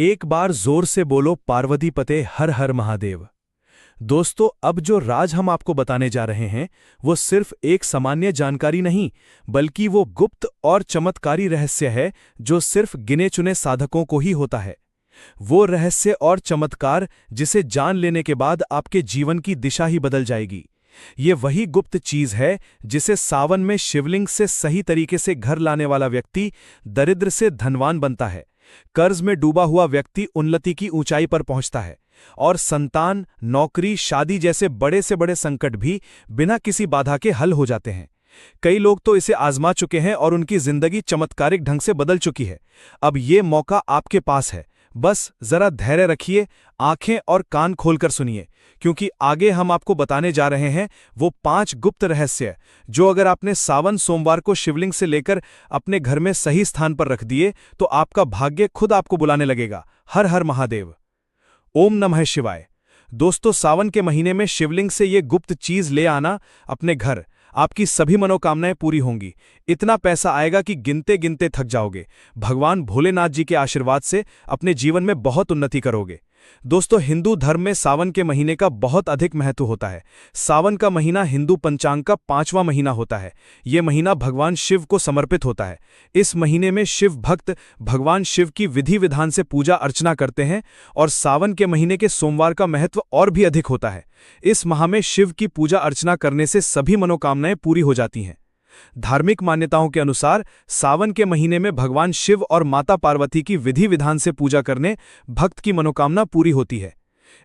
एक बार जोर से बोलो पार्वती पते हर हर महादेव। दोस्तों, अब जो राज हम आपको बताने जा रहे हैं वो सिर्फ एक सामान्य जानकारी नहीं, बल्कि वो गुप्त और चमत्कारी रहस्य है जो सिर्फ गिने चुने साधकों को ही होता है। वो रहस्य और चमत्कार जिसे जान लेने के बाद आपके जीवन की दिशा ही बदल जाएगी। ये वही गुप्त चीज है जिसे सावन में शिवलिंग से सही तरीके से घर लाने वाला व्यक्ति दरिद्र से धनवान बनता है, कर्ज में डूबा हुआ व्यक्ति उन्नति की ऊंचाई पर पहुंचता है और संतान, नौकरी, शादी जैसे बड़े से बड़े संकट भी बिना किसी बाधा के हल हो जाते हैं। कई लोग तो इसे आजमा चुके हैं और उनकी जिंदगी चमत्कारिक ढंग से बदल चुकी है। अब ये मौका आपके पास है, बस जरा धैर्य रखिए, आंखें और कान खोलकर सुनिए, क्योंकि आगे हम आपको बताने जा रहे हैं वो 5 गुप्त रहस्य जो अगर आपने सावन सोमवार को शिवलिंग से लेकर अपने घर में सही स्थान पर रख दिए तो आपका भाग्य खुद आपको बुलाने लगेगा। हर हर महादेव, ओम नमः शिवाय। दोस्तों, सावन के महीने में शिवलिंग से ये गुप्त चीज ले आना अपने घर, आपकी सभी मनोकामनाएं पूरी होंगी। इतना पैसा आएगा कि गिनते गिनते थक जाओगे। भगवान भोलेनाथ जी के आशीर्वाद से अपने जीवन में बहुत उन्नति करोगे। दोस्तों, हिंदू धर्म में सावन के महीने का बहुत अधिक महत्व होता है। सावन का महीना हिंदू पंचांग का 5वां महीना होता है। ये महीना भगवान शिव को समर्पित होता है। इस महीने में शिव भक्त भगवान शिव की विधि विधान से पूजा अर्चना करते हैं और सावन के महीने के सोमवार का महत्व और भी अधिक होता है। इस माह में शिव की पूजा अर्चना करने से सभी मनोकामनाएं पूरी हो जाती हैं। धार्मिक मान्यताओं के अनुसार सावन के महीने में भगवान शिव और माता पार्वती की विधि विधान से पूजा करने भक्त की मनोकामना पूरी होती है।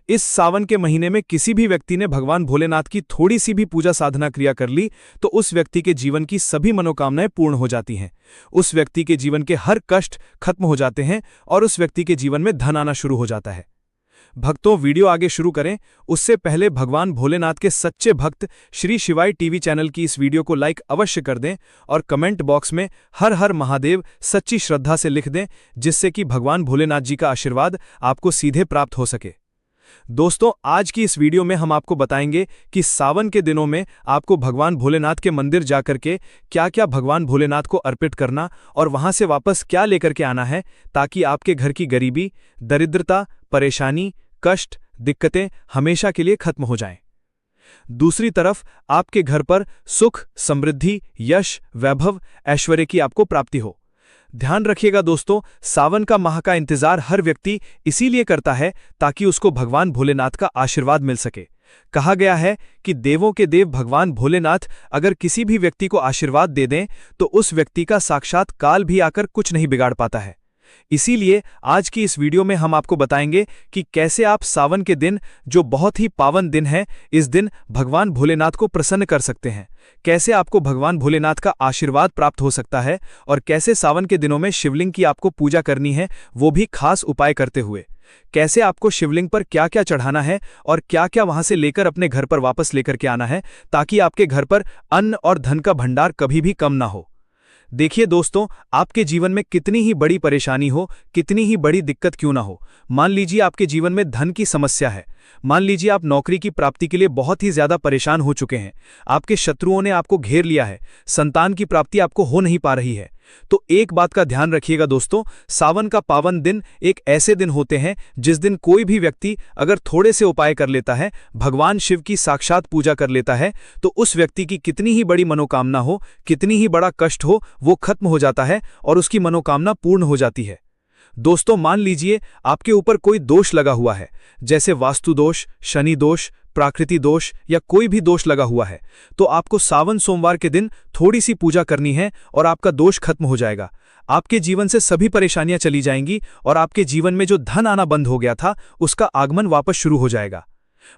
इस सावन के महीने में किसी भी व्यक्ति ने भगवान भोलेनाथ की थोड़ी सी भी पूजा साधना क्रिया कर ली तो उस व्यक्ति के जीवन की सभी मनोकामनाएं पूर्ण हो जाती हैं। उस व्यक्ति के जीवन के हर कष्ट खत्म हो जाते हैं और उस व्यक्ति के जीवन में धन आना शुरू हो जाता है। भक्तों, वीडियो आगे शुरू करें उससे पहले भगवान भोलेनाथ के सच्चे भक्त श्री शिवाय टीवी चैनल की इस वीडियो को लाइक अवश्य कर दें और कमेंट बॉक्स में हर हर महादेव सच्ची श्रद्धा से लिख दें, जिससे कि भगवान भोलेनाथ जी का आशीर्वाद आपको सीधे प्राप्त हो सके। दोस्तों, आज की इस वीडियो में हम आपको बताएंगे कि सावन के दिनों में आपको भगवान भोलेनाथ के मंदिर जाकर के क्या क्या भगवान भोलेनाथ को अर्पित करना और वहां से वापस क्या लेकर के आना है, ताकि आपके घर की गरीबी, दरिद्रता, परेशानी, कष्ट, दिक्कतें हमेशा के लिए खत्म हो जाएं। दूसरी तरफ आपके घर पर सुख, समृद्धि, यश, वैभव, ऐश्वर्य की आपको प्राप्ति हो। ध्यान रखिएगा दोस्तों, सावन का माह का इंतजार हर व्यक्ति इसीलिए करता है ताकि उसको भगवान भोलेनाथ का आशीर्वाद मिल सके। कहा गया है कि देवों के देव भगवान भोलेनाथ अगर किसी भी व्यक्ति को आशीर्वाद दे दें तो उस व्यक्ति का साक्षात काल भी आकर कुछ नहीं बिगाड़ पाता है। इसीलिए आज की इस वीडियो में हम आपको बताएंगे कि कैसे आप सावन के दिन, जो बहुत ही पावन दिन है, इस दिन भगवान भोलेनाथ को प्रसन्न कर सकते हैं। कैसे आपको भगवान भोलेनाथ का आशीर्वाद प्राप्त हो सकता है और कैसे सावन के दिनों में शिवलिंग की आपको पूजा करनी है, वो भी खास उपाय करते हुए। कैसे आपको शिवलिंग पर क्या क्या चढ़ाना है और क्या क्या वहां से लेकर अपने घर पर वापस लेकर के आना है, ताकि आपके घर पर अन्न और धन का भंडार कभी भी कम ना हो। देखिए दोस्तों, आपके जीवन में कितनी ही बड़ी परेशानी हो, कितनी ही बड़ी दिक्कत क्यों ना हो, मान लीजिए आपके जीवन में धन की समस्या है, मान लीजिए आप नौकरी की प्राप्ति के लिए बहुत ही ज्यादा परेशान हो चुके हैं, आपके शत्रुओं ने आपको घेर लिया है, संतान की प्राप्ति आपको हो नहीं पा रही है, तो एक बात का ध्यान रखिएगा दोस्तों, सावन का पावन दिन एक ऐसे दिन होते हैं जिस दिन कोई भी व्यक्ति अगर थोड़े से उपाय कर लेता है, भगवान शिव की साक्षात पूजा कर लेता है, तो उस व्यक्ति की कितनी ही बड़ी मनोकामना हो, कितनी ही बड़ा कष्ट हो, वो खत्म हो जाता है और उसकी मनोकामना पूर्ण हो जाती है। दोस्तों, मान लीजिए आपके ऊपर कोई दोष लगा हुआ है, जैसे वास्तु दोष, शनि दोष, प्राकृतिक दोष या कोई भी दोष लगा हुआ है, तो आपको सावन सोमवार के दिन थोड़ी सी पूजा करनी है और आपका दोष खत्म हो जाएगा। आपके जीवन से सभी परेशानियां चली जाएंगी और आपके जीवन में जो धन आना बंद हो गया था उसका आगमन वापस शुरू हो जाएगा।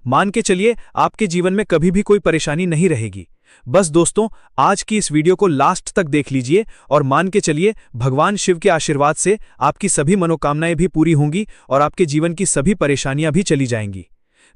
मान के चलिए आपके जीवन में कभी भी कोई परेशानी नहीं रहेगी। बस दोस्तों, आज की इस वीडियो को लास्ट तक देख लीजिए और मान के चलिए भगवान शिव के आशीर्वाद से आपकी सभी मनोकामनाएं भी पूरी होंगी और आपके जीवन की सभी परेशानियां भी चली जाएंगी।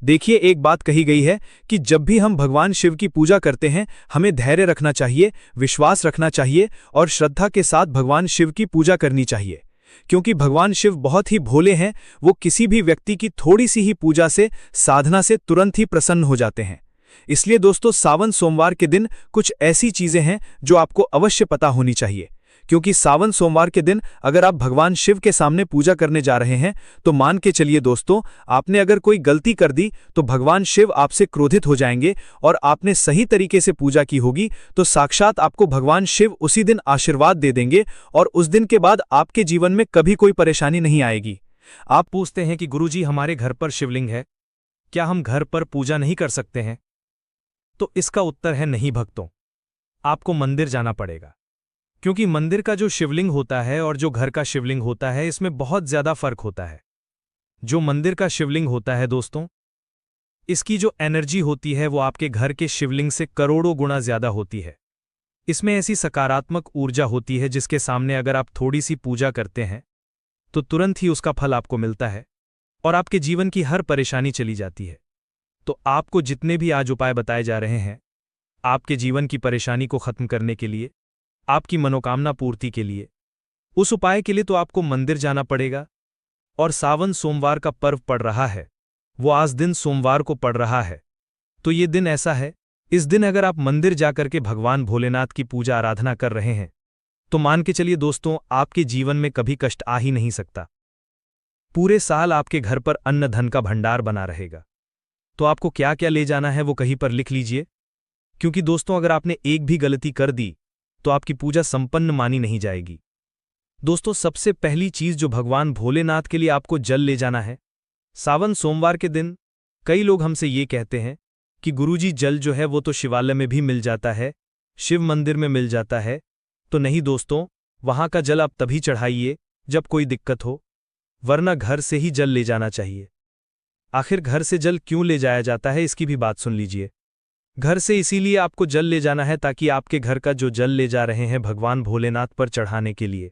देखिए, एक बात कही गई है कि जब भी हम भगवान शिव की पूजा करते हैं हमें धैर्य रखना चाहिए, विश्वास रखना चाहिए और श्रद्धा के साथ भगवान शिव की पूजा करनी चाहिए, क्योंकि भगवान शिव बहुत ही भोले हैं। वो किसी भी व्यक्ति की थोड़ी सी ही पूजा से, साधना से तुरंत ही प्रसन्न हो जाते हैं। इसलिए दोस्तों, सावन सोमवार के दिन कुछ ऐसी चीजें हैं जो आपको अवश्य पता होनी चाहिए, क्योंकि सावन सोमवार के दिन अगर आप भगवान शिव के सामने पूजा करने जा रहे हैं तो मान के चलिए दोस्तों, आपने अगर कोई गलती कर दी तो भगवान शिव आपसे क्रोधित हो जाएंगे, और आपने सही तरीके से पूजा की होगी तो साक्षात आपको भगवान शिव उसी दिन आशीर्वाद दे देंगे और उस दिन के बाद आपके जीवन में कभी कोई परेशानी नहीं आएगी। आप पूछते हैं कि गुरुजी, हमारे घर पर शिवलिंग है, क्या हम घर पर पूजा नहीं कर सकते हैं? तो इसका उत्तर है नहीं भक्तों, आपको मंदिर जाना पड़ेगा। क्योंकि मंदिर का जो शिवलिंग होता है और जो घर का शिवलिंग होता है, इसमें बहुत ज्यादा फर्क होता है। जो मंदिर का शिवलिंग होता है दोस्तों, इसकी जो एनर्जी होती है वो आपके घर के शिवलिंग से करोड़ों गुना ज्यादा होती है। इसमें ऐसी सकारात्मक ऊर्जा होती है जिसके सामने अगर आप थोड़ी सी पूजा करते हैं तो तुरंत ही उसका फल आपको मिलता है और आपके जीवन की हर परेशानी चली जाती है। तो आपको जितने भी आज उपाय बताए जा रहे हैं, आपके जीवन की परेशानी को खत्म करने के लिए, आपकी मनोकामना पूर्ति के लिए, उस उपाय के लिए तो आपको मंदिर जाना पड़ेगा। और सावन सोमवार का पर्व पड़ रहा है, वो आज दिन सोमवार को पड़ रहा है, तो ये दिन ऐसा है, इस दिन अगर आप मंदिर जाकर के भगवान भोलेनाथ की पूजा आराधना कर रहे हैं तो मान के चलिए दोस्तों, आपके जीवन में कभी कष्ट आ ही नहीं सकता। पूरे साल आपके घर पर अन्न धन का भंडार बना रहेगा। तो आपको क्या क्या ले जाना है वो कहीं पर लिख लीजिए, क्योंकि दोस्तों अगर आपने एक भी गलती कर दी तो आपकी पूजा संपन्न मानी नहीं जाएगी। दोस्तों सबसे पहली चीज जो भगवान भोलेनाथ के लिए आपको जल ले जाना है सावन सोमवार के दिन। कई लोग हमसे ये कहते हैं कि गुरुजी जल जो है वो तो शिवालय में भी मिल जाता है, शिव मंदिर में मिल जाता है। तो नहीं दोस्तों, वहां का जल आप तभी चढ़ाइए जब कोई दिक्कत हो, वरना घर से ही जल ले जाना चाहिए। आखिर घर से जल क्यों ले जाया जाता है इसकी भी बात सुन लीजिए। घर से इसीलिए आपको जल ले जाना है ताकि आपके घर का जो जल ले जा रहे हैं भगवान भोलेनाथ पर चढ़ाने के लिए,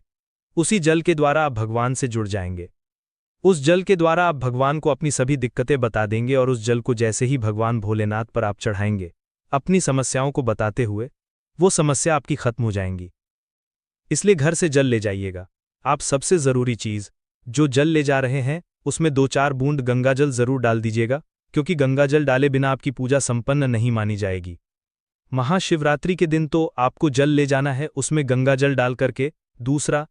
उसी जल के द्वारा आप भगवान से जुड़ जाएंगे। उस जल के द्वारा आप भगवान को अपनी सभी दिक्कतें बता देंगे और उस जल को जैसे ही भगवान भोलेनाथ पर आप चढ़ाएंगे अपनी समस्याओं को बताते हुए, वो समस्या आपकी खत्म हो जाएंगी। इसलिए घर से जल ले जाइएगा। आप सबसे जरूरी चीज, जो जल ले जा रहे हैं उसमें 2-4 बूंद गंगाजल जरूर डाल दीजिएगा, क्योंकि गंगाजल डाले बिना आपकी पूजा संपन्न नहीं मानी जाएगी। महाशिवरात्रि के दिन तो आपको जल ले जाना है, उसमें गंगाजल डाल करके। दूसरा,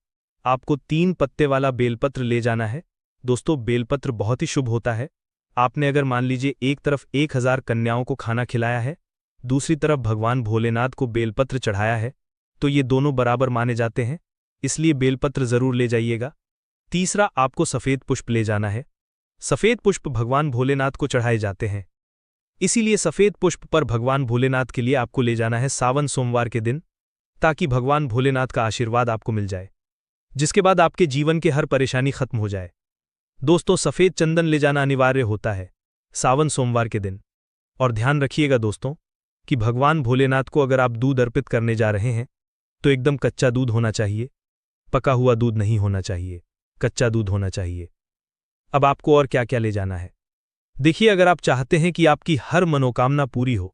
आपको 3 पत्ते वाला बेलपत्र ले जाना है। दोस्तों बेलपत्र बहुत ही शुभ होता है। आपने अगर मान लीजिए एक तरफ 1000 कन्याओं को खाना खिलाया है, दूसरी तरफ भगवान भोलेनाथ को बेलपत्र चढ़ाया है, तो ये दोनों बराबर माने जाते हैं, इसलिए बेलपत्र जरूर ले जाइएगा। तीसरा, आपको सफेद पुष्प ले जाना है। सफेद पुष्प भगवान भोलेनाथ को चढ़ाए जाते हैं, इसीलिए सफेद पुष्प पर भगवान भोलेनाथ के लिए आपको ले जाना है सावन सोमवार के दिन, ताकि भगवान भोलेनाथ का आशीर्वाद आपको मिल जाए, जिसके बाद आपके जीवन की हर परेशानी खत्म हो जाए। दोस्तों सफेद चंदन ले जाना अनिवार्य होता है सावन सोमवार के दिन। और ध्यान रखिएगा दोस्तों कि भगवान भोलेनाथ को अगर आप दूध अर्पित करने जा रहे हैं तो एकदम कच्चा दूध होना चाहिए, पका हुआ दूध नहीं होना चाहिए, कच्चा दूध होना चाहिए। अब आपको और क्या क्या ले जाना है देखिए। अगर आप चाहते हैं कि आपकी हर मनोकामना पूरी हो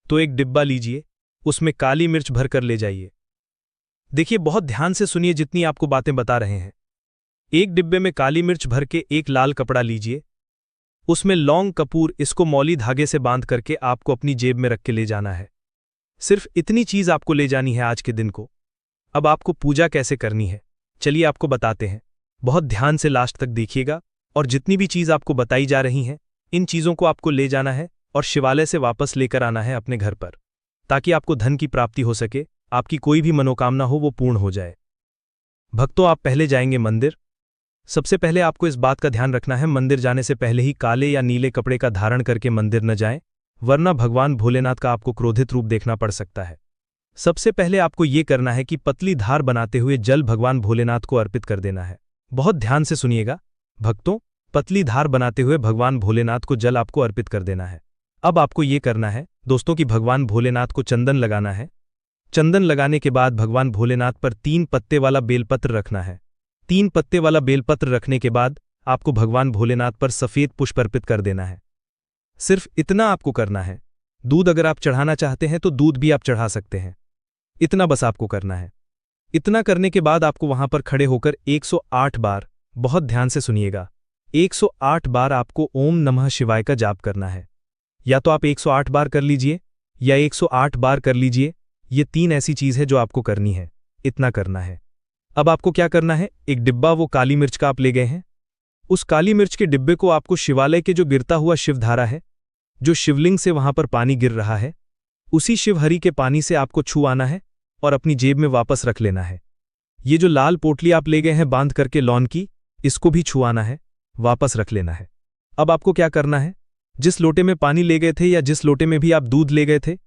तो एक डिब्बा लीजिए, उसमें काली मिर्च भरकर ले जाइए। देखिए बहुत ध्यान से सुनिए जितनी आपको बातें बता रहे हैं। एक डिब्बे में काली मिर्च भर के एक लाल कपड़ा लीजिए, उसमें लौंग कपूर इसको मौली धागे से बांध करके आपको अपनी जेब में रख के ले जाना है। सिर्फ इतनी चीज आपको ले जानी है आज के दिन को। अब आपको पूजा कैसे करनी है चलिए आपको बताते हैं। बहुत ध्यान से लास्ट तक देखिएगा और जितनी भी चीज आपको बताई जा रही हैं इन चीजों को आपको ले जाना है और शिवालय से वापस लेकर आना है अपने घर पर, ताकि आपको धन की प्राप्ति हो सके, आपकी कोई भी मनोकामना हो वो पूर्ण हो जाए। भक्तों आप पहले जाएंगे मंदिर। सबसे पहले आपको इस बात का ध्यान रखना है, मंदिर जाने से पहले ही काले या नीले कपड़े का धारण करके मंदिर न जाएं, वरना भगवान भोलेनाथ का आपको क्रोधित रूप देखना पड़ सकता है। सबसे पहले आपको ये करना है कि पतली धार बनाते हुए जल भगवान भोलेनाथ को अर्पित कर देना है। बहुत ध्यान से सुनिएगा भक्तों, पतली धार बनाते हुए भगवान भोलेनाथ को जल आपको अर्पित कर देना है। अब आपको ये करना है दोस्तों कि भगवान भोलेनाथ को चंदन लगाना है। चंदन लगाने के बाद भगवान भोलेनाथ पर 3 पत्ते वाला बेलपत्र रखना है। 3 पत्ते वाला बेलपत्र रखने के बाद आपको भगवान भोलेनाथ पर सफेद पुष्प अर्पित कर देना है। सिर्फ इतना आपको करना है। दूध अगर आप चढ़ाना चाहते हैं तो दूध भी आप चढ़ा सकते हैं, इतना बस आपको करना है। इतना करने के बाद आपको वहां पर खड़े होकर 108 बार, बहुत ध्यान से सुनिएगा, 108 बार आपको ओम नमः शिवाय का जाप करना है। या तो आप 108 बार कर लीजिए या 108 बार कर लीजिए, ये 3 ऐसी चीज है जो आपको करनी है, इतना करना है। अब आपको क्या करना है, एक डिब्बा वो काली मिर्च का आप ले गए हैं, उस काली मिर्च के डिब्बे को आपको शिवालय के जो गिरता हुआ शिवधारा है, जो शिवलिंग से वहां पर पानी गिर रहा है, उसी शिवहरी के पानी से आपको छू आना है और अपनी जेब में वापस रख लेना है। ये जो लाल पोटली आप ले गए हैं बांध करके लॉन की, इसको भी छू आना है, वापस रख लेना है। अब आपको क्या करना है, जिस लोटे में पानी ले गए थे या जिस लोटे में भी आप दूध ले गए थे,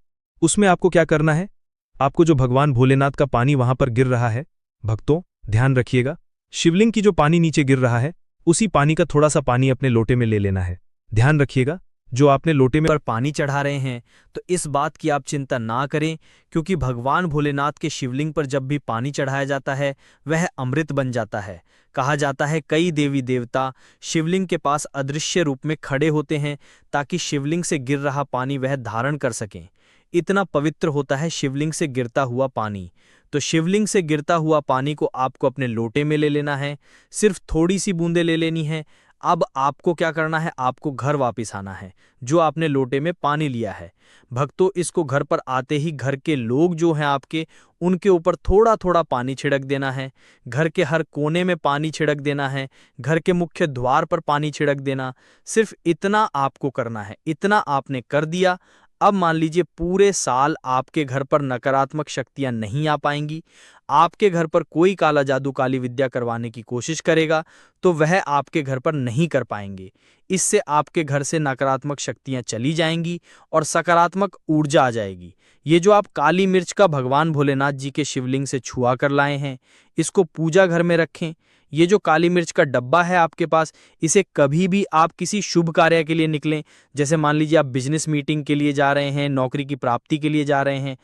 उसमें आपको क्या करना है, आपको जो भगवान भोलेनाथ का पानी वहां पर गिर रहा है, भक्तों ध्यान रखिएगा, शिवलिंग की जो पानी नीचे गिर रहा है, उसी पानी का थोड़ा सा पानी अपने लोटे में ले लेना है। ध्यान रखिएगा, जो आपने लोटे में पर पानी चढ़ा रहे हैं तो इस बात की आप चिंता ना करें, क्योंकि भगवान भोलेनाथ के शिवलिंग पर जब भी पानी चढ़ाया जाता है वह अमृत बन जाता है। कहा जाता है कई देवी देवता शिवलिंग के पास अदृश्य रूप में खड़े होते हैं ताकि शिवलिंग से गिर रहा पानी वह धारण कर सकें। इतना पवित्र होता है शिवलिंग से गिरता हुआ पानी। तो शिवलिंग से गिरता हुआ पानी को आपको अपने लोटे में ले लेना है, सिर्फ थोड़ी सी बूंदें ले लेनी है। अब आपको क्या करना है, आपको घर वापस आना है जो आपने लोटे में पानी लिया है। भक्तों, इसको घर पर आते ही घर के लोग जो हैं आपके, उनके ऊपर थोड़ा थोड़ा पानी छिड़क देना है। घर के हर कोने में पानी छिड़क देना है, घर के मुख्य द्वार पर पानी छिड़क देना। सिर्फ इतना आपको करना है, इतना आपने कर दिया। अब मान लीजिए पूरे साल आपके घर पर नकारात्मक शक्तियां नहीं आ पाएंगी। आपके घर पर कोई काला जादू काली विद्या करवाने की कोशिश करेगा तो वह आपके घर पर नहीं कर पाएंगे। इससे आपके घर से नकारात्मक शक्तियां चली जाएंगी और सकारात्मक ऊर्जा आ जाएगी। ये जो आप काली मिर्च का भगवान भोलेनाथ जी के शिवलिंग से छुआ कर लाए हैं, इसको पूजा घर में रखें। ये जो काली मिर्च का डब्बा है आपके पास, इसे कभी भी आप किसी शुभ कार्य के लिए निकलें, जैसे मान लीजिए आप बिजनेस मीटिंग के लिए जा रहे हैं, नौकरी की प्राप्ति के लिए जा रहे हैं,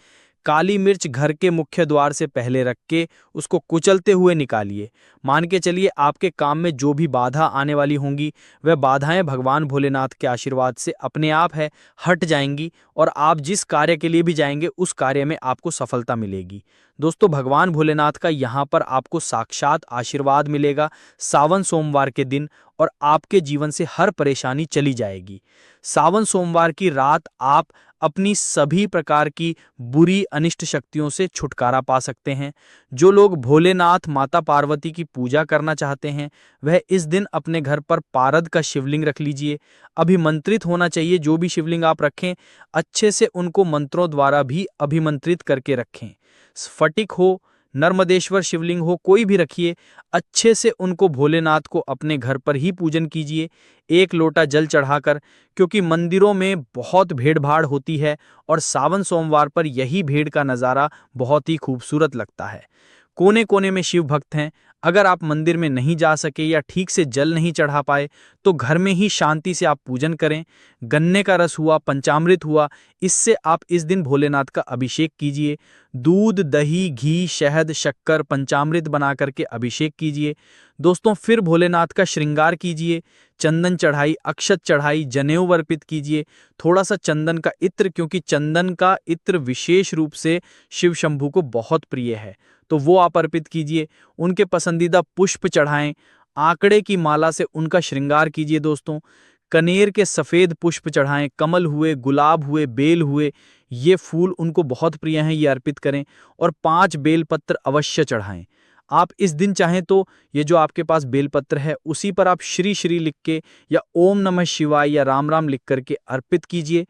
काली मिर्च घर के मुख्य द्वार से पहले रख के उसको कुचलते हुए निकालिए। मान के चलिए आपके काम में जो भी बाधा आने वाली होंगी वह बाधाएं भगवान भोलेनाथ के आशीर्वाद से अपने आप है हट जाएंगी और आप जिस कार्य के लिए भी जाएंगे उस कार्य में आपको सफलता मिलेगी। दोस्तों, भगवान भोलेनाथ का यहाँ पर आपको साक्षात आशीर्वाद मिलेगा सावन सोमवार के दिन, और आपके जीवन से हर परेशानी चली जाएगी। सावन सोमवार की रात आप अपनी सभी प्रकार की बुरी अनिष्ट शक्तियों से छुटकारा पा सकते हैं। जो लोग भोलेनाथ माता पार्वती की पूजा करना चाहते हैं वह इस दिन अपने घर पर पारद का शिवलिंग रख लीजिए। अभिमंत्रित होना चाहिए, जो भी शिवलिंग आप रखें अच्छे से उनको मंत्रों द्वारा भी अभिमंत्रित करके रखें। स्फटिक हो, नर्मदेश्वर शिवलिंग हो, कोई भी रखिए, अच्छे से उनको भोलेनाथ को अपने घर पर ही पूजन कीजिए, एक लोटा जल चढ़ाकर, क्योंकि मंदिरों में बहुत भीड़ भाड़ होती है और सावन सोमवार पर यही भीड़ का नज़ारा बहुत ही खूबसूरत लगता है। कोने कोने में शिव भक्त हैं। अगर आप मंदिर में नहीं जा सके या ठीक से जल नहीं चढ़ा पाए तो घर में ही शांति से आप पूजन करें। गन्ने का रस हुआ, पंचामृत हुआ, इससे आप इस दिन भोलेनाथ का अभिषेक कीजिए। दूध, दही, घी, शहद, शक्कर, पंचामृत बना करके अभिषेक कीजिए। दोस्तों, फिर भोलेनाथ का श्रृंगार कीजिए, चंदन चढ़ाई, अक्षत चढ़ाई, जनेऊ अर्पित कीजिए, थोड़ा सा चंदन का इत्र, क्योंकि चंदन का इत्र विशेष रूप से शिव शंभू को बहुत प्रिय है, तो वो आप अर्पित कीजिए। उनके पसंदीदा पुष्प चढ़ाएं, आंकड़े की माला से उनका श्रृंगार कीजिए। दोस्तों, कनेर के सफ़ेद पुष्प चढ़ाएं, कमल हुए, गुलाब हुए, बेल हुए, ये फूल उनको बहुत प्रिय हैं, ये अर्पित करें। और 5 बेलपत्र अवश्य चढ़ाएं। आप इस दिन चाहें तो ये जो आपके पास बेलपत्र है उसी पर आप श्री श्री लिख के या ओम नमः शिवाय या राम राम लिख करके अर्पित कीजिए।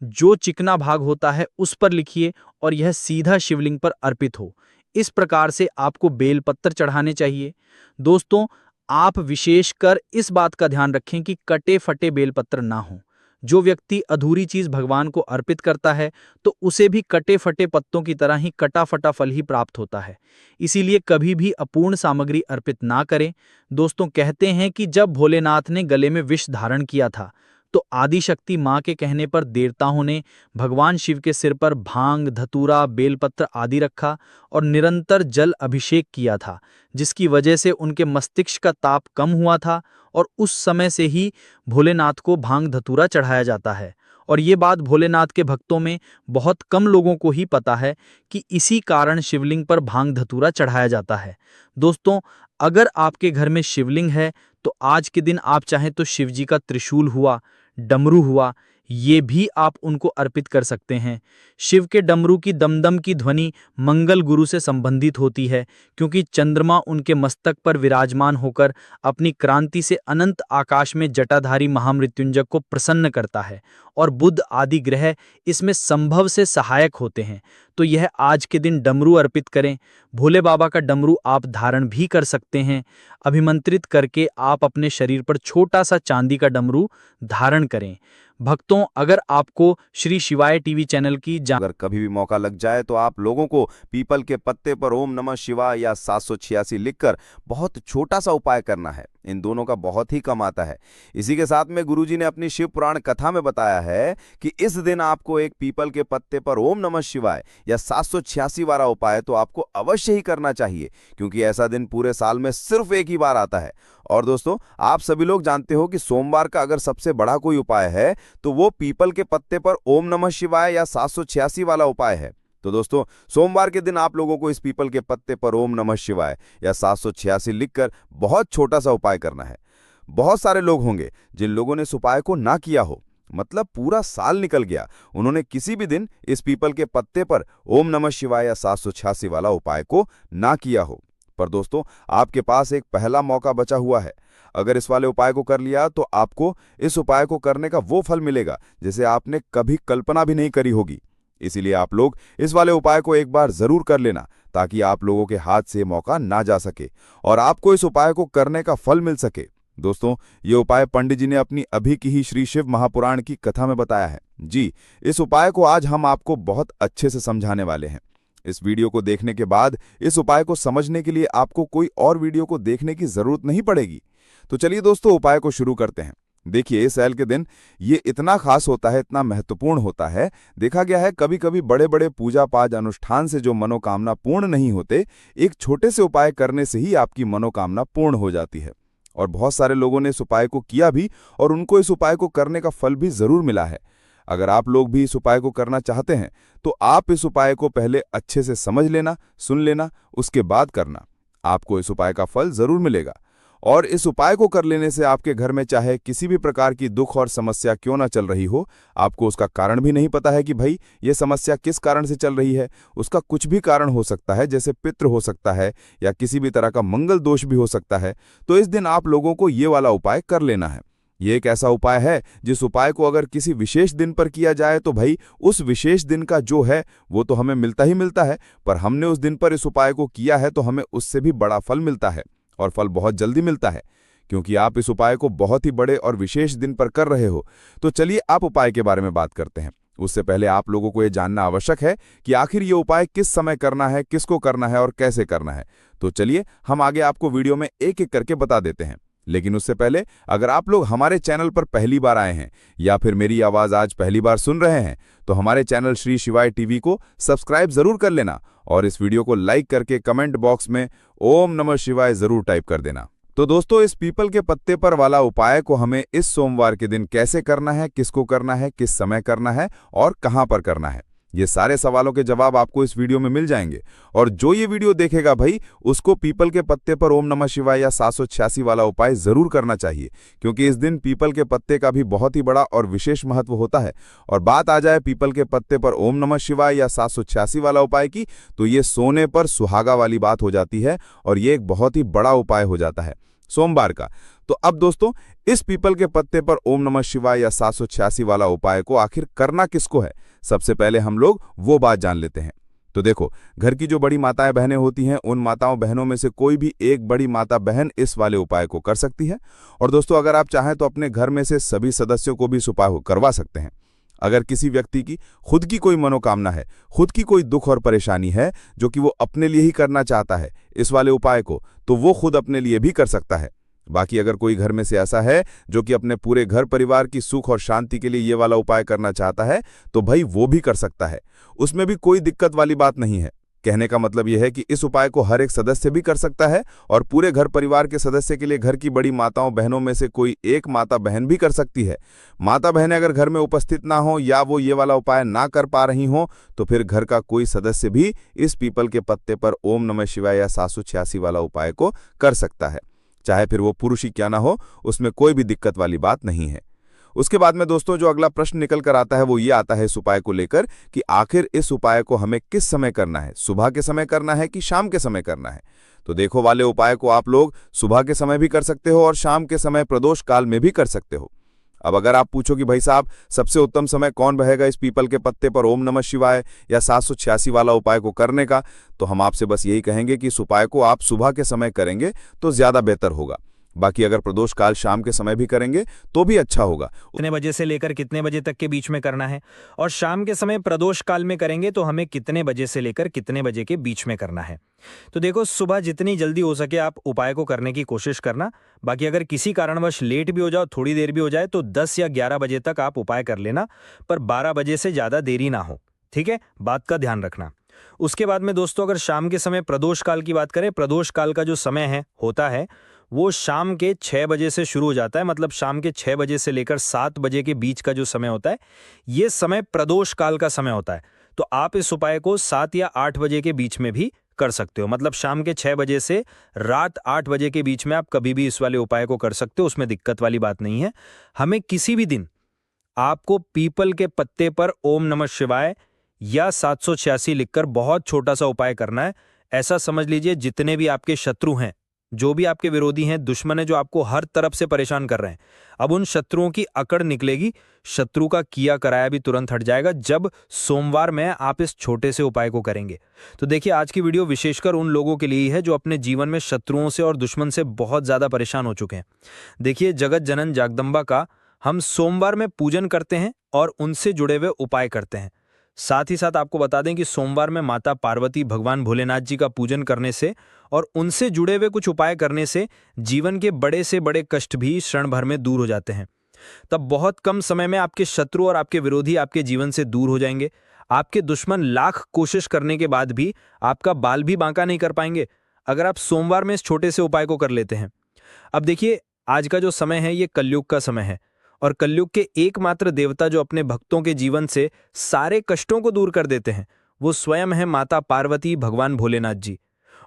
जो चिकना भाग होता है उस पर लिखिए और यह सीधा शिवलिंग पर अर्पित हो। इस प्रकार से आपको बेलपत्र चढ़ाने चाहिए। दोस्तों, आप विशेषकर इस बात का ध्यान रखें कि कटे फटे बेलपत्र ना हो। जो व्यक्ति अधूरी चीज भगवान को अर्पित करता है तो उसे भी कटे फटे पत्तों की तरह ही कटा फटा फल ही प्राप्त होता है। इसीलिए कभी भी अपूर्ण सामग्री अर्पित ना करें। दोस्तों, कहते हैं कि जब भोलेनाथ ने गले में विष धारण किया था तो आदिशक्ति मां के कहने पर देवताओं ने भगवान शिव के सिर पर भांग, धतूरा, बेलपत्र आदि रखा और निरंतर जल अभिषेक किया था, जिसकी वजह से उनके मस्तिष्क का ताप कम हुआ था और उस समय से ही भोलेनाथ को भांग धतूरा चढ़ाया जाता है। और ये बात भोलेनाथ के भक्तों में बहुत कम लोगों को ही पता है कि इसी कारण शिवलिंग पर भांग धतूरा चढ़ाया जाता है। दोस्तों, अगर आपके घर में शिवलिंग है तो आज के दिन आप चाहें तो शिवजी का त्रिशूल हुआ, डमरू हुआ ये भी आप उनको अर्पित कर सकते हैं। शिव के डमरू की दमदम की ध्वनि मंगल गुरु से संबंधित होती है, क्योंकि चंद्रमा उनके मस्तक पर विराजमान होकर अपनी क्रांति से अनंत आकाश में जटाधारी महामृत्युंजय को प्रसन्न करता है और बुध आदि ग्रह इसमें संभव से सहायक होते हैं। तो यह आज के दिन डमरू अर्पित करें। भोले बाबा का डमरू आप धारण भी कर सकते हैं। अभिमंत्रित करके आप अपने शरीर पर छोटा सा चांदी का डमरू धारण करें। भक्तों, अगर आपको श्री शिवाय टीवी चैनल की अगर कभी भी मौका लग जाए तो आप लोगों को पीपल के पत्ते पर ओम नमः शिवाय या 786 लिखकर बहुत छोटा सा उपाय करना है। इन दोनों का बहुत ही कम आता है। इसी के साथ में गुरुजी ने अपनी शिव पुराण कथा में बताया है कि इस दिन आपको एक पीपल के पत्ते पर ओम नमः शिवाय या 786 वाला उपाय तो आपको अवश्य ही करना चाहिए, क्योंकि ऐसा दिन पूरे साल में सिर्फ एक ही बार आता है। और दोस्तों, आप सभी लोग जानते हो कि सोमवार का अगर सबसे बड़ा कोई उपाय है तो वो पीपल के पत्ते पर ओम नमः शिवाय या 786 वाला उपाय है। तो दोस्तों, सोमवार के दिन आप लोगों को इस पीपल के पत्ते पर ओम नमः शिवाय या 786 लिखकर बहुत छोटा सा उपाय करना है। बहुत सारे लोग होंगे जिन लोगों ने इस उपाय को ना किया हो, मतलब पूरा साल निकल गया, उन्होंने किसी भी दिन इस पीपल के पत्ते पर ओम नमः शिवाय या 786 वाला उपाय को ना किया हो। पर दोस्तों, आपके पास एक पहला मौका बचा हुआ है। अगर इस वाले उपाय को कर लिया तो आपको इस उपाय को करने का वो फल मिलेगा जिसे आपने कभी कल्पना भी नहीं करी होगी। इसीलिए आप लोग इस वाले उपाय को एक बार जरूर कर लेना, ताकि आप लोगों के हाथ से मौका ना जा सके और आपको इस उपाय को करने का फल मिल सके। दोस्तों, ये उपाय पंडित जी ने अपनी अभी की ही श्री शिव महापुराण की कथा में बताया है। जी, इस उपाय को आज हम आपको बहुत अच्छे से समझाने वाले हैं। इस वीडियो को देखने के बाद इस उपाय को समझने के लिए आपको कोई और वीडियो को देखने की जरूरत नहीं पड़ेगी। तो चलिए दोस्तों, उपाय को शुरू करते हैं। देखिए, इस साल के दिन ये इतना खास होता है, इतना महत्वपूर्ण होता है। देखा गया है कभी कभी बड़े बड़े पूजा पाठ अनुष्ठान से जो मनोकामना पूर्ण नहीं होते, एक छोटे से उपाय करने से ही आपकी मनोकामना पूर्ण हो जाती है। और बहुत सारे लोगों ने इस उपाय को किया भी और उनको इस उपाय को करने का फल भी जरूर मिला है। अगर आप लोग भी इस उपाय को करना चाहते हैं तो आप इस उपाय को पहले अच्छे से समझ लेना, सुन लेना, उसके बाद करना। आपको इस उपाय का फल जरूर मिलेगा। और इस उपाय को कर लेने से आपके घर में चाहे किसी भी प्रकार की दुख और समस्या क्यों ना चल रही हो, आपको उसका कारण भी नहीं पता है कि भाई ये समस्या किस कारण से चल रही है, उसका कुछ भी कारण हो सकता है, जैसे पितृ हो सकता है या किसी भी तरह का मंगल दोष भी हो सकता है, तो इस दिन आप लोगों को ये वाला उपाय कर लेना है। ये एक ऐसा उपाय है जिस उपाय को अगर किसी विशेष दिन पर किया जाए तो भाई उस विशेष दिन का जो है वो तो हमें मिलता ही मिलता है, पर हमने उस दिन पर इस उपाय को किया है तो हमें उससे भी बड़ा फल मिलता है और फल बहुत जल्दी मिलता है, क्योंकि आप इस उपाय को बहुत ही बड़े और विशेष दिन पर कर रहे हो। तो चलिए आप उपाय के बारे में बात करते हैं। उससे पहले आप लोगों को यह जानना आवश्यक है कि आखिर ये उपाय किस समय करना है, किसको करना है और कैसे करना है। तो चलिए हम आगे आपको वीडियो में एक एक करके बता देते हैं। लेकिन उससे पहले अगर आप लोग हमारे चैनल पर पहली बार आए हैं या फिर मेरी आवाज आज पहली बार सुन रहे हैं तो हमारे चैनल श्री शिवाय टीवी को सब्सक्राइब जरूर कर लेना और इस वीडियो को लाइक करके कमेंट बॉक्स में ओम नमः शिवाय जरूर टाइप कर देना। तो दोस्तों, इस पीपल के पत्ते पर वाला उपाय को हमें इस सोमवार के दिन कैसे करना है, किसको करना है, किस समय करना है और कहां पर करना है, ये सारे सवालों के जवाब आपको इस वीडियो में मिल जाएंगे। और जो ये वीडियो देखेगा भाई उसको पीपल के पत्ते पर ओम नमः शिवाय या 786 वाला उपाय जरूर करना चाहिए, क्योंकि इस दिन पीपल के पत्ते का भी बहुत ही बड़ा और विशेष महत्व होता है। और बात आ जाए पीपल के पत्ते पर ओम नमः शिवाय या 786 वाला उपाय की, तो ये सोने पर सुहागा वाली बात हो जाती है और ये एक बहुत ही बड़ा उपाय हो जाता है सोमवार का। तो अब दोस्तों, इस पीपल के पत्ते पर ओम नमः शिवाय या 786 वाला उपाय को आखिर करना किसको है, सबसे पहले हम लोग वो बात जान लेते हैं। तो देखो, घर की जो बड़ी माताएं बहनें होती हैं, उन माताओं बहनों में से कोई भी एक बड़ी माता बहन इस वाले उपाय को कर सकती है। और दोस्तों, अगर आप चाहें तो अपने घर में से सभी सदस्यों को भी इस उपाय को करवा सकते हैं। अगर किसी व्यक्ति की खुद की कोई मनोकामना है, खुद की कोई दुख और परेशानी है जो कि वो अपने लिए ही करना चाहता है इस वाले उपाय को, तो वो खुद अपने लिए भी कर सकता है। बाकी अगर कोई घर में से ऐसा है जो कि अपने पूरे घर परिवार की सुख और शांति के लिए ये वाला उपाय करना चाहता है, तो भाई वो भी कर सकता है। उसमें भी कोई दिक्कत वाली बात नहीं है। कहने का मतलब यह है कि इस उपाय को हर एक सदस्य भी कर सकता है और पूरे घर परिवार के सदस्य के लिए घर की बड़ी माताओं बहनों में से कोई एक माता बहन भी कर सकती है। माता बहनें अगर घर में उपस्थित ना हो या वो ये वाला उपाय ना कर पा रही हो, तो फिर घर का कोई सदस्य भी इस पीपल के पत्ते पर ओम नमः शिवाय या 786 वाला उपाय को कर सकता है, चाहे फिर वो पुरुष ही क्या ना हो, उसमें कोई भी दिक्कत वाली बात नहीं है। उसके बाद में दोस्तों जो अगला प्रश्न निकल कर आता है वो ये आता है इस उपाय को लेकर कि आखिर इस उपाय को हमें किस समय करना है, सुबह के समय करना है कि शाम के समय करना है। तो देखो वाले उपाय को आप लोग सुबह के समय भी कर सकते हो और शाम के समय प्रदोष काल में भी कर सकते हो। अब अगर आप पूछो कि भाई साहब सबसे उत्तम समय कौन रहेगा इस पीपल के पत्ते पर ओम नमः शिवाय या 786 वाला उपाय को करने का, तो हम आपसे बस यही कहेंगे कि इस उपाय को आप सुबह के समय करेंगे तो ज्यादा बेहतर होगा। बाकी अगर प्रदोष काल शाम के समय भी करेंगे तो भी अच्छा होगा। कितने बजे से लेकर कितने बजे तक के बीच में करना है, और शाम के समय प्रदोष काल में करेंगे तो हमें कितने बजे से लेकर कितने बजे के बीच में करना है। तो देखो, सुबह जितनी जल्दी हो सके आप उपाय को करने की कोशिश करना। बाकी अगर किसी कारणवश लेट भी हो जाओ, थोड़ी देर भी हो जाए, तो 10 या 11 बजे तक आप उपाय कर लेना, पर 12 बजे से ज़्यादा देरी ना हो। ठीक है, बात का ध्यान रखना। उसके बाद में दोस्तों अगर शाम के समय प्रदोष काल की बात करें, प्रदोष काल का जो समय होता है वो शाम के 6 बजे से शुरू हो जाता है। मतलब शाम के 6 बजे से लेकर 7 बजे के बीच का जो समय होता है, ये समय प्रदोष काल का समय होता है। तो आप इस उपाय को 7 या 8 बजे के बीच में भी कर सकते हो। मतलब शाम के 6 बजे से रात 8 बजे के बीच में आप कभी भी इस वाले उपाय को कर सकते हो, उसमें दिक्कत वाली बात नहीं है। हमें किसी भी दिन आपको पीपल के पत्ते पर ओम नमः शिवाय या 786 लिखकर बहुत छोटा सा उपाय करना है। ऐसा समझ लीजिए जितने भी आपके शत्रु हैं, जो भी आपके विरोधी हैं, दुश्मन है, जो आपको हर तरफ से परेशान कर रहे हैं, अब उन शत्रुओं की अकड़ निकलेगी। शत्रु का किया कराया भी तुरंत हट जाएगा जब सोमवार में आप इस छोटे से उपाय को करेंगे। तो देखिए, आज की वीडियो विशेषकर उन लोगों के लिए ही है जो अपने जीवन में शत्रुओं से और दुश्मन से बहुत ज्यादा परेशान हो चुके हैं। देखिए, जगत जनन जगदम्बा का हम सोमवार में पूजन करते हैं और उनसे जुड़े हुए उपाय करते हैं। साथ ही साथ आपको बता दें कि सोमवार में माता पार्वती, भगवान भोलेनाथ जी का पूजन करने से और उनसे जुड़े हुए कुछ उपाय करने से जीवन के बड़े से बड़े कष्ट भी क्षण भर में दूर हो जाते हैं। तब बहुत कम समय में आपके शत्रु और आपके विरोधी आपके जीवन से दूर हो जाएंगे। आपके दुश्मन लाख कोशिश करने के बाद भी आपका बाल भी बांका नहीं कर पाएंगे अगर आप सोमवार में इस छोटे से उपाय को कर लेते हैं। अब देखिए, आज का जो समय है ये कलयुग का समय है, और कलयुग के एकमात्र देवता जो अपने भक्तों के जीवन से सारे कष्टों को दूर कर देते हैं वो स्वयं है माता पार्वती, भगवान भोलेनाथ जी।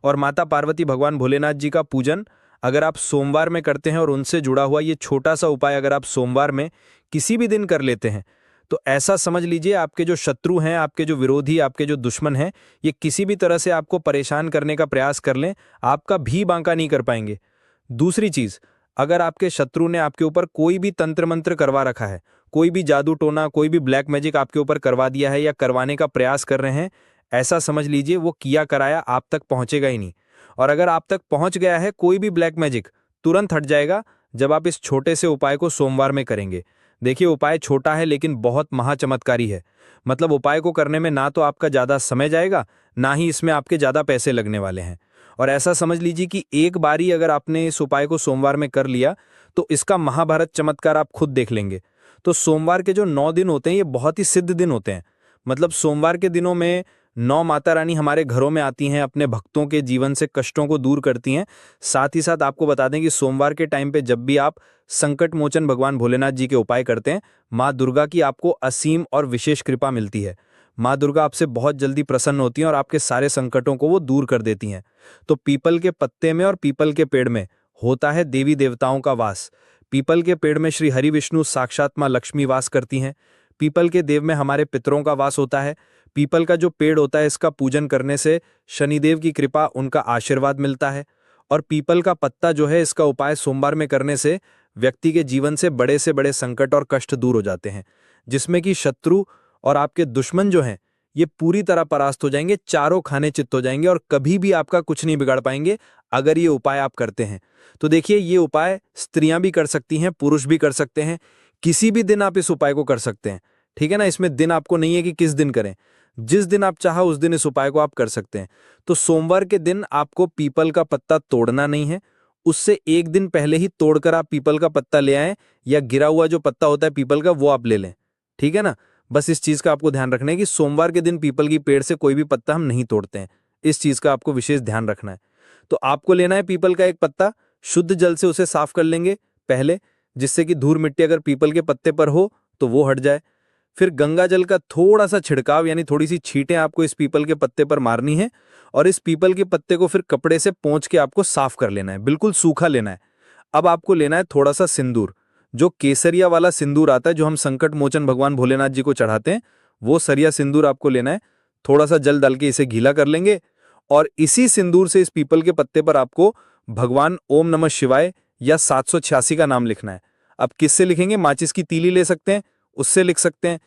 और माता पार्वती, भगवान भोलेनाथ जी का पूजन अगर आप सोमवार में करते हैं और उनसे जुड़ा हुआ ये छोटा सा उपाय अगर आप सोमवार में किसी भी दिन कर लेते हैं, तो ऐसा समझ लीजिए आपके जो शत्रु हैं, आपके जो विरोधी, आपके जो दुश्मन हैं, ये किसी भी तरह से आपको परेशान करने का प्रयास कर लें, आपका भी बांका नहीं कर पाएंगे। दूसरी चीज, अगर आपके शत्रु ने आपके ऊपर कोई भी तंत्र मंत्र करवा रखा है, कोई भी जादू टोना, कोई भी ब्लैक मैजिक आपके ऊपर करवा दिया है या करवाने का प्रयास कर रहे हैं, ऐसा समझ लीजिए वो किया कराया आप तक पहुंचेगा ही नहीं। और अगर आप तक पहुंच गया है कोई भी ब्लैक मैजिक, तुरंत हट जाएगा जब आप इस छोटे से उपाय को सोमवार में करेंगे। देखिए, उपाय छोटा है लेकिन बहुत महाचमत्कारी है। मतलब उपाय को करने में ना तो आपका ज्यादा समय जाएगा, ना ही इसमें आपके ज्यादा पैसे लगने वाले हैं। और ऐसा समझ लीजिए कि एक बारी अगर आपने इस उपाय को सोमवार में कर लिया तो इसका महाभारत चमत्कार आप खुद देख लेंगे। तो सोमवार के जो 9 दिन होते हैं ये बहुत ही सिद्ध दिन होते हैं। मतलब सोमवार के दिनों में 9 माता रानी हमारे घरों में आती हैं, अपने भक्तों के जीवन से कष्टों को दूर करती हैं। साथ ही साथ आपको बता दें कि सोमवार के टाइम पे जब भी आप संकट मोचन भगवान भोलेनाथ जी के उपाय करते हैं, माँ दुर्गा की आपको असीम और विशेष कृपा मिलती है। माँ दुर्गा आपसे बहुत जल्दी प्रसन्न होती हैं और आपके सारे संकटों को वो दूर कर देती हैं। तो पीपल के पत्ते में और पीपल के पेड़ में होता है देवी देवताओं का वास। पीपल के पेड़ में श्री हरि विष्णु साक्षात माँ लक्ष्मी वास करती हैं। पीपल के देव में हमारे पितरों का वास होता है। पीपल का जो पेड़ होता है इसका पूजन करने से शनिदेव की कृपा, उनका आशीर्वाद मिलता है। और पीपल का पत्ता जो है, इसका उपाय सोमवार में करने से व्यक्ति के जीवन से बड़े संकट और कष्ट दूर हो जाते हैं, जिसमें कि शत्रु और आपके दुश्मन जो हैं ये पूरी तरह परास्त हो जाएंगे, चारों खाने चित्त हो जाएंगे और कभी भी आपका कुछ नहीं बिगाड़ पाएंगे अगर ये उपाय आप करते हैं। तो देखिए, ये उपाय स्त्रियां भी कर सकती हैं, पुरुष भी कर सकते हैं। किसी भी दिन आप इस उपाय को कर सकते हैं। ठीक है ना, इसमें दिन आपको नहीं है कि किस दिन करें, जिस दिन आप चाहा उस दिन इस उपाय को आप कर सकते हैं। तो सोमवार के दिन आपको पीपल का पत्ता तोड़ना नहीं है, उससे एक दिन पहले ही तोड़कर आप पीपल का पत्ता ले आएं, या गिरा हुआ जो पत्ता होता है पीपल का वो आप ले लें। ठीक है ना, बस इस चीज का आपको ध्यान रखना है कि सोमवार के दिन पीपल की पेड़ से कोई भी पत्ता हम नहीं तोड़ते हैं। इस चीज का आपको विशेष ध्यान रखना है। तो आपको लेना है पीपल का एक पत्ता, शुद्ध जल से उसे साफ कर लेंगे पहले, जिससे कि धूल मिट्टी अगर पीपल के पत्ते पर हो तो वो हट जाए। फिर गंगा जल का थोड़ा सा छिड़काव, यानी थोड़ी सी छींटें आपको इस पीपल के पत्ते पर मारनी है, और इस पीपल के पत्ते को फिर कपड़े से पोंछ के आपको साफ कर लेना है, बिल्कुल सूखा लेना है। अब आपको लेना है थोड़ा सा सिंदूर। जो केसरिया वाला सिंदूर आता है जो हम संकट मोचन भगवान भोलेनाथ जी को चढ़ाते हैं, वो सरिया सिंदूर आपको लेना है। थोड़ा सा जल डाल के इसे गीला कर लेंगे और इसी सिंदूर से इस पीपल के पत्ते पर आपको भगवान ओम नमः शिवाय या 786 का नाम लिखना है। अब किससे लिखेंगे? माचिस की तीली ले सकते हैं, उससे लिख सकते हैं,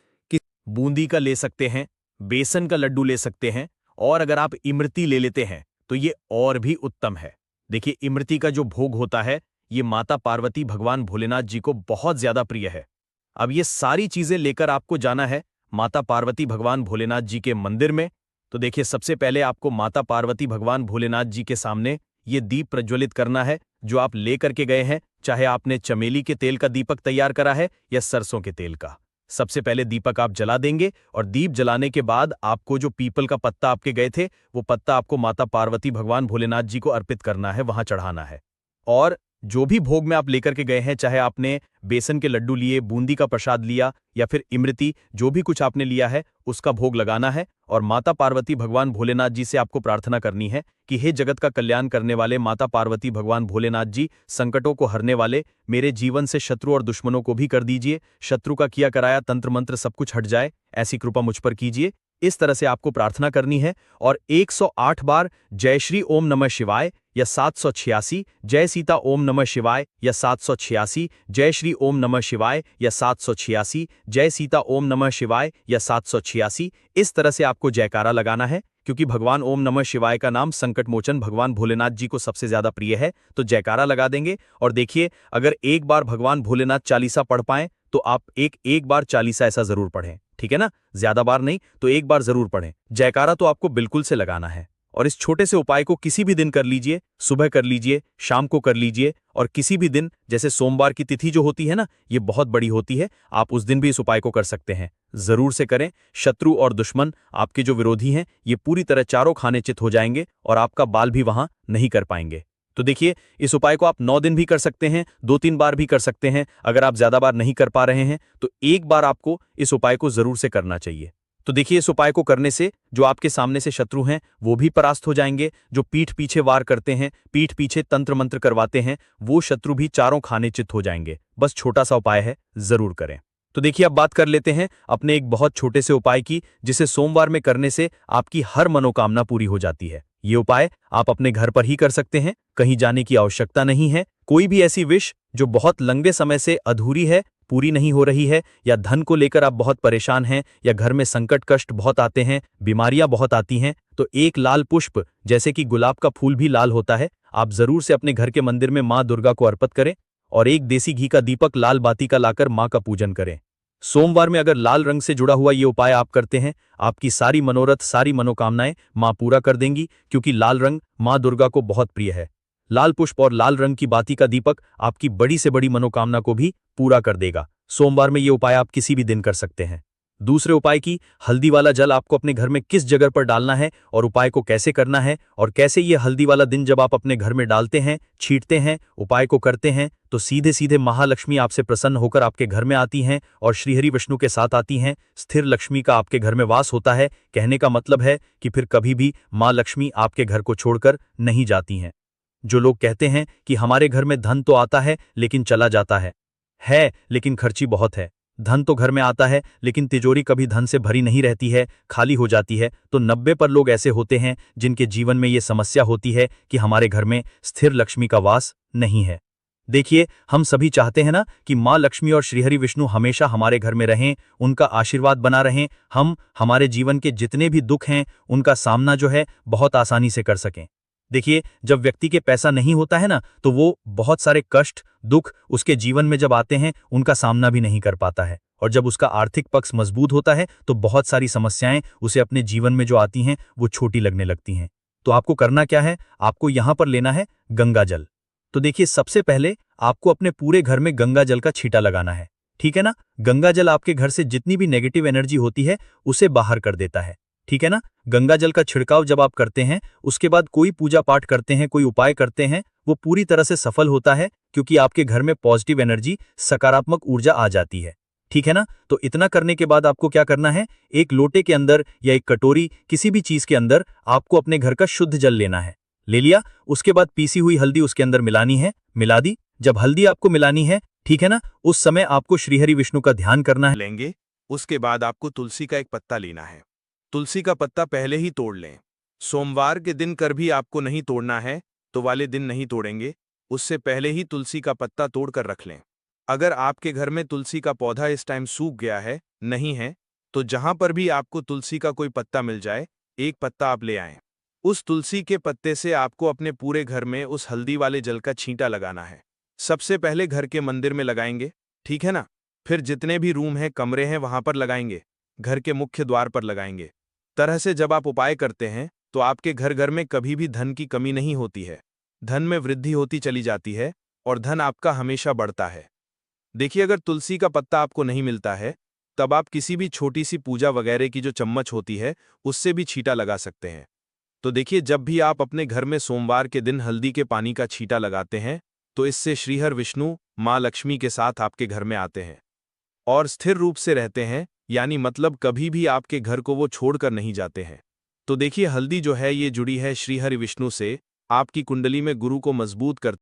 बूंदी का ले सकते हैं, बेसन का लड्डू ले सकते हैं, और अगर आप इमरती ले लेते हैं तो ये और भी उत्तम है। देखिए, इमरती का जो भोग होता है ये माता पार्वती भगवान भोलेनाथ जी को बहुत ज्यादा प्रिय है। अब ये सारी चीजें लेकर आपको जाना है माता पार्वती भगवान भोलेनाथ जी के मंदिर में। तो देखिए, सबसे पहले आपको माता पार्वती भगवान भोलेनाथ जी के सामने ये दीप प्रज्वलित करना है जो आप लेकर के गए हैं, चाहे आपने चमेली के तेल का दीपक तैयार करा है या सरसों के तेल का। सबसे पहले दीपक आप जला देंगे और दीप जलाने के बाद आपको जो पीपल का पत्ता आपके गए थे वो पत्ता आपको माता पार्वती भगवान भोलेनाथ जी को अर्पित करना है, वहां चढ़ाना है। और जो भी भोग में आप लेकर के गए हैं, चाहे आपने बेसन के लड्डू लिए, बूंदी का प्रसाद लिया या फिर इमरती, जो भी कुछ आपने लिया है उसका भोग लगाना है और माता पार्वती भगवान भोलेनाथ जी से आपको प्रार्थना करनी है कि हे जगत का कल्याण करने वाले माता पार्वती भगवान भोलेनाथ जी, संकटों को हरने वाले, मेरे जीवन से शत्रु और दुश्मनों को भी कर दीजिए, शत्रु का किया कराया तंत्र मंत्र सब कुछ हट जाए, ऐसी कृपा मुझ पर कीजिए। इस तरह से आपको प्रार्थना करनी है और 108 बार जय श्री ओम नमः शिवाय या 786 जय सीता ओम नमः शिवाय या 786 जय श्री ओम नमः शिवाय या 786 जय सीता ओम नमः शिवाय या 786, इस तरह से आपको जयकारा लगाना है। क्योंकि भगवान ओम नमः शिवाय का नाम संकट मोचन भगवान भोलेनाथ जी को सबसे ज्यादा प्रिय है, तो जयकारा लगा देंगे। और देखिए, अगर एक बार भगवान भोलेनाथ चालीसा पढ़ पाएं तो आप एक बार चालीसा ऐसा जरूर पढ़ें, ठीक है ना? ज्यादा बार नहीं तो एक बार जरूर पढ़ें। जयकारा तो आपको बिल्कुल से लगाना है। और इस छोटे से उपाय को किसी भी दिन कर लीजिए, सुबह कर लीजिए, शाम को कर लीजिए, और किसी भी दिन, जैसे सोमवार की तिथि जो होती है ना, ये बहुत बड़ी होती है, आप उस दिन भी इस उपाय को कर सकते हैं। जरूर से करें। शत्रु और दुश्मन, आपके जो विरोधी हैं, ये पूरी तरह चारों खाने चित हो जाएंगे और आपका बाल भी वहां नहीं कर पाएंगे। तो देखिए, इस उपाय को आप 9 दिन भी कर सकते हैं, 2-3 बार भी कर सकते हैं। अगर आप ज्यादा बार नहीं कर पा रहे हैं तो एक बार आपको इस उपाय को जरूर से करना चाहिए। तो देखिए, इस उपाय को करने से जो आपके सामने से शत्रु हैं वो भी परास्त हो जाएंगे, जो पीठ पीछे वार करते हैं, पीठ पीछे तंत्र मंत्र करवाते हैं, वो शत्रु भी चारों खाने चित हो जाएंगे। बस छोटा सा उपाय है, जरूर करें। तो देखिए, अब बात कर लेते हैं अपने एक बहुत छोटे से उपाय की, जिसे सोमवार में करने से आपकी हर मनोकामना पूरी हो जाती है। ये उपाय आप अपने घर पर ही कर सकते हैं, कहीं जाने की आवश्यकता नहीं है। कोई भी ऐसी विश जो बहुत लंबे समय से अधूरी है, पूरी नहीं हो रही है, या धन को लेकर आप बहुत परेशान हैं, या घर में संकट कष्ट बहुत आते हैं, बीमारियां बहुत आती हैं, तो एक लाल पुष्प, जैसे कि गुलाब का फूल भी लाल होता है, आप जरूर से अपने घर के मंदिर में मां दुर्गा को अर्पित करें और एक देसी घी का दीपक लाल बाती का लाकर मां का पूजन करें। सोमवार में अगर लाल रंग से जुड़ा हुआ ये उपाय आप करते हैं, आपकी सारी मनोरथ, सारी मनोकामनाएं मां पूरा कर देंगी, क्योंकि लाल रंग मां दुर्गा को बहुत प्रिय है। लाल पुष्प और लाल रंग की बाती का दीपक आपकी बड़ी से बड़ी मनोकामना को भी पूरा कर देगा। सोमवार में ये उपाय आप किसी भी दिन कर सकते हैं। दूसरे उपाय की, हल्दी वाला जल आपको अपने घर में किस जगह पर डालना है और उपाय को कैसे करना है, और कैसे ये हल्दी वाला दिन जब आप अपने घर में डालते हैं, छींटते हैं, उपाय को करते हैं, तो सीधे सीधे महालक्ष्मी आपसे प्रसन्न होकर आपके घर में आती हैं और श्रीहरि विष्णु के साथ आती हैं। स्थिर लक्ष्मी का आपके घर में वास होता है। कहने का मतलब है कि फिर कभी भी माँ लक्ष्मी आपके घर को छोड़कर नहीं जाती हैं। जो लोग कहते हैं कि हमारे घर में धन तो आता है लेकिन चला जाता है लेकिन खर्ची बहुत है, धन तो घर में आता है लेकिन तिजोरी कभी धन से भरी नहीं रहती है, खाली हो जाती है, तो 90 लोग ऐसे होते हैं जिनके जीवन में ये समस्या होती है कि हमारे घर में स्थिर लक्ष्मी का वास नहीं है। देखिए, हम सभी चाहते हैं ना कि माँ लक्ष्मी और श्रीहरि विष्णु हमेशा हमारे घर में रहें, उनका आशीर्वाद बना रहें, हम हमारे जीवन के जितने भी दुख हैं उनका सामना जो है बहुत आसानी से कर सकें। देखिए, जब व्यक्ति के पैसा नहीं होता है ना, तो वो बहुत सारे कष्ट, दुख उसके जीवन में जब आते हैं उनका सामना भी नहीं कर पाता है, और जब उसका आर्थिक पक्ष मजबूत होता है तो बहुत सारी समस्याएं उसे अपने जीवन में जो आती हैं वो छोटी लगने लगती हैं। तो आपको करना क्या है, आपको यहां पर लेना है गंगा जल। तो देखिए, सबसे पहले आपको अपने पूरे घर में गंगा जल का छींटा लगाना है, ठीक है ना? गंगा जल आपके घर से जितनी भी नेगेटिव एनर्जी होती है उसे बाहर कर देता है, ठीक है ना? गंगा जल का छिड़काव जब आप करते हैं, उसके बाद कोई पूजा पाठ करते हैं, कोई उपाय करते हैं, वो पूरी तरह से सफल होता है, क्योंकि आपके घर में पॉजिटिव एनर्जी, सकारात्मक ऊर्जा आ जाती है, ठीक है ना? तो इतना करने के बाद आपको क्या करना है, एक लोटे के अंदर या एक कटोरी, किसी भी चीज के अंदर आपको अपने घर का शुद्ध जल लेना है। ले लिया, उसके बाद पीसी हुई हल्दी उसके अंदर मिलानी है, मिला दी। जब हल्दी आपको मिलानी है ठीक है ना? उस समय आपको श्रीहरि विष्णु का ध्यान करना है। लेंगे। उसके बाद आपको तुलसी का एक पत्ता लेना है। तुलसी का पत्ता पहले ही तोड़ लें। सोमवार के दिन कर भी आपको नहीं तोड़ना है तो वाले दिन नहीं तोड़ेंगे, उससे पहले ही तुलसी का पत्ता तोड़कर रख लें। अगर आपके घर में तुलसी का पौधा इस टाइम सूख गया है, नहीं है, तो जहां पर भी आपको तुलसी का कोई पत्ता मिल जाए, एक पत्ता आप ले आएं। उस तुलसी के पत्ते से आपको अपने पूरे घर में उस हल्दी वाले जल का छींटा लगाना है। सबसे पहले घर के मंदिर में लगाएंगे, ठीक है ना? फिर जितने भी रूम हैं, कमरे हैं, वहां पर लगाएंगे। घर के मुख्य द्वार पर लगाएंगे। तरह से जब आप उपाय करते हैं तो आपके घर घर में कभी भी धन की कमी नहीं होती है। धन में वृद्धि होती चली जाती है और धन आपका हमेशा बढ़ता है। देखिए, अगर तुलसी का पत्ता आपको नहीं मिलता है, तब आप किसी भी छोटी सी पूजा वगैरह की जो चम्मच होती है, उससे भी छींटा लगा सकते हैं। तो देखिए, जब भी आप अपने घर में सोमवार के दिन हल्दी के पानी का छींटा लगाते हैं, तो इससे श्रीहरि विष्णु माँ लक्ष्मी के साथ आपके घर में आते हैं और स्थिर रूप से रहते हैं, यानी मतलब कभी भी आपके घर को वो छोड़कर नहीं जाते हैं। तो देखिए, हल्दी जो है ये जुड़ी है श्रीहरि विष्णु से, आपकी कुंडली में गुरु को मजबूत कर